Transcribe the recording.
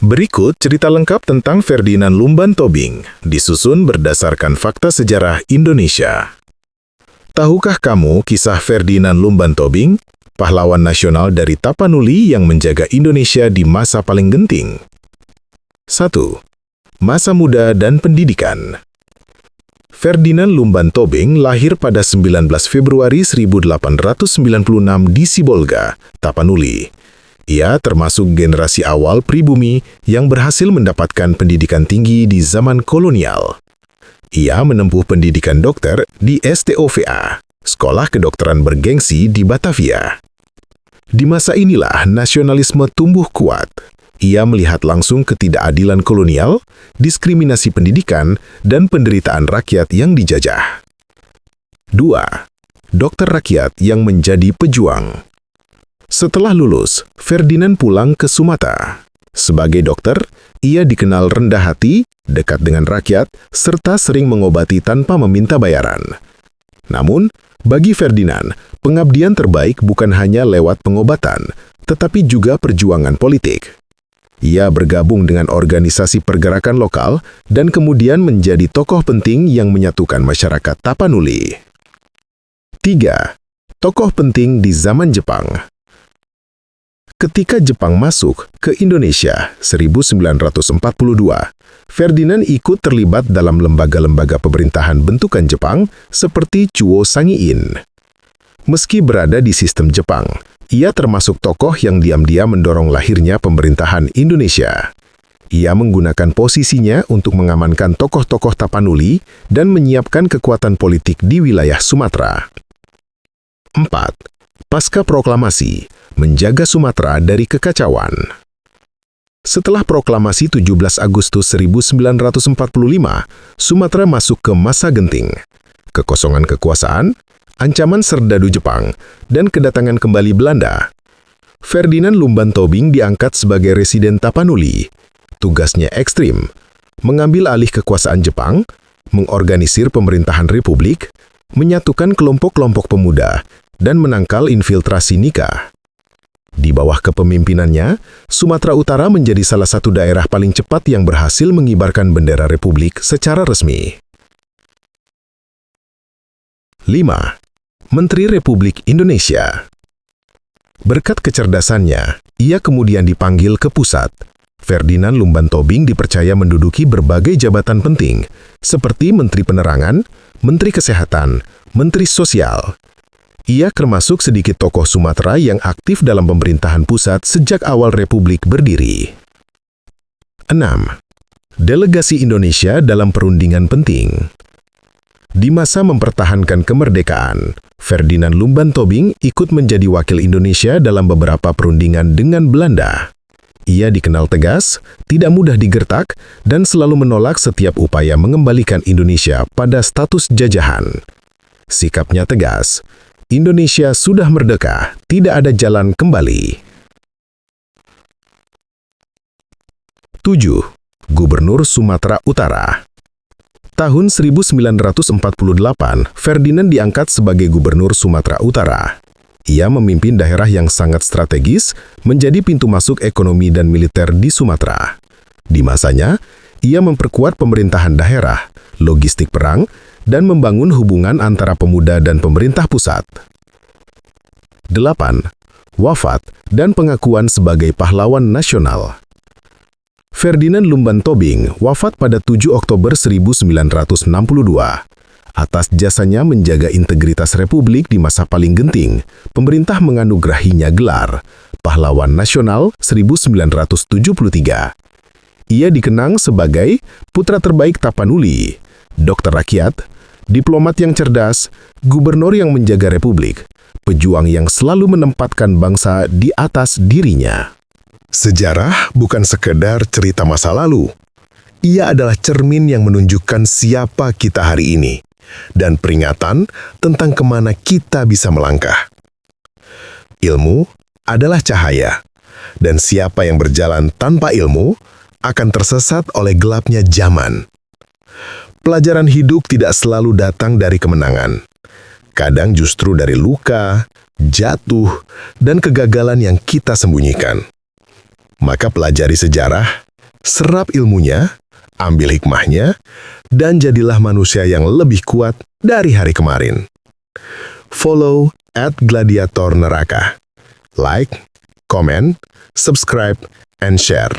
Berikut cerita lengkap tentang Ferdinand Lumban Tobing, disusun berdasarkan fakta sejarah Indonesia. Tahukah kamu kisah Ferdinand Lumban Tobing, pahlawan nasional dari Tapanuli yang menjaga Indonesia di masa paling genting? 1. Masa muda dan pendidikan. Ferdinand Lumban Tobing lahir pada 19 Februari 1896 di Sibolga, Tapanuli. Ia termasuk generasi awal pribumi yang berhasil mendapatkan pendidikan tinggi di zaman kolonial. Ia menempuh pendidikan dokter di STOVA, Sekolah Kedokteran Bergengsi di Batavia. Di masa inilah nasionalisme tumbuh kuat. Ia melihat langsung ketidakadilan kolonial, diskriminasi pendidikan, dan penderitaan rakyat yang dijajah. 2. Dokter rakyat yang menjadi pejuang. Setelah lulus, Ferdinand pulang ke Sumatera. Sebagai dokter, ia dikenal rendah hati, dekat dengan rakyat, serta sering mengobati tanpa meminta bayaran. Namun, bagi Ferdinand, pengabdian terbaik bukan hanya lewat pengobatan, tetapi juga perjuangan politik. Ia bergabung dengan organisasi pergerakan lokal dan kemudian menjadi tokoh penting yang menyatukan masyarakat Tapanuli. 3. Tokoh penting di zaman Jepang. Ketika Jepang masuk ke Indonesia 1942, Ferdinand ikut terlibat dalam lembaga-lembaga pemerintahan bentukan Jepang seperti Chuo Sangiin. Meski berada di sistem Jepang, ia termasuk tokoh yang diam-diam mendorong lahirnya pemerintahan Indonesia. Ia menggunakan posisinya untuk mengamankan tokoh-tokoh Tapanuli dan menyiapkan kekuatan politik di wilayah Sumatera. 4. Pasca proklamasi, menjaga Sumatera dari kekacauan. Setelah proklamasi 17 Agustus 1945, Sumatera masuk ke masa genting. Kekosongan kekuasaan, ancaman serdadu Jepang, dan kedatangan kembali Belanda. Ferdinand Lumban Tobing diangkat sebagai residen Tapanuli. Tugasnya ekstrim, mengambil alih kekuasaan Jepang, mengorganisir pemerintahan republik, menyatukan kelompok-kelompok pemuda, dan menangkal infiltrasi nikah. Di bawah kepemimpinannya, Sumatera Utara menjadi salah satu daerah paling cepat yang berhasil mengibarkan bendera republik secara resmi. 5. Menteri Republik Indonesia. Berkat kecerdasannya, ia kemudian dipanggil ke pusat. Ferdinand Lumban Tobing dipercaya menduduki berbagai jabatan penting, seperti Menteri Penerangan, Menteri Kesehatan, Menteri Sosial. Ia termasuk sedikit tokoh Sumatera yang aktif dalam pemerintahan pusat sejak awal Republik berdiri. 6. Delegasi Indonesia dalam perundingan penting. Di masa mempertahankan kemerdekaan, Ferdinand Lumban Tobing ikut menjadi wakil Indonesia dalam beberapa perundingan dengan Belanda. Ia dikenal tegas, tidak mudah digertak, dan selalu menolak setiap upaya mengembalikan Indonesia pada status jajahan. Sikapnya tegas. Indonesia sudah merdeka, tidak ada jalan kembali. 7. Gubernur Sumatera Utara. Tahun 1948, Ferdinand diangkat sebagai Gubernur Sumatera Utara. Ia memimpin daerah yang sangat strategis, menjadi pintu masuk ekonomi dan militer di Sumatera. Di masanya, ia memperkuat pemerintahan daerah, logistik perang, dan membangun hubungan antara pemuda dan pemerintah pusat. 8. Wafat dan pengakuan sebagai pahlawan nasional. Ferdinand Lumban Tobing wafat pada 7 Oktober 1962. Atas jasanya menjaga integritas Republik di masa paling genting, pemerintah menganugerahinya gelar Pahlawan Nasional 1973. Ia dikenang sebagai putra terbaik Tapanuli, dokter rakyat, diplomat yang cerdas, gubernur yang menjaga Republik, pejuang yang selalu menempatkan bangsa di atas dirinya. Sejarah bukan sekedar cerita masa lalu. Ia adalah cermin yang menunjukkan siapa kita hari ini, dan peringatan tentang kemana kita bisa melangkah. Ilmu adalah cahaya, dan siapa yang berjalan tanpa ilmu akan tersesat oleh gelapnya zaman. Pelajaran hidup tidak selalu datang dari kemenangan. Kadang justru dari luka, jatuh, dan kegagalan yang kita sembunyikan. Maka pelajari sejarah, Serap ilmunya, ambil hikmahnya, dan jadilah manusia yang lebih kuat dari hari kemarin. Follow @gladiator neraka. Like, comment, subscribe, and share.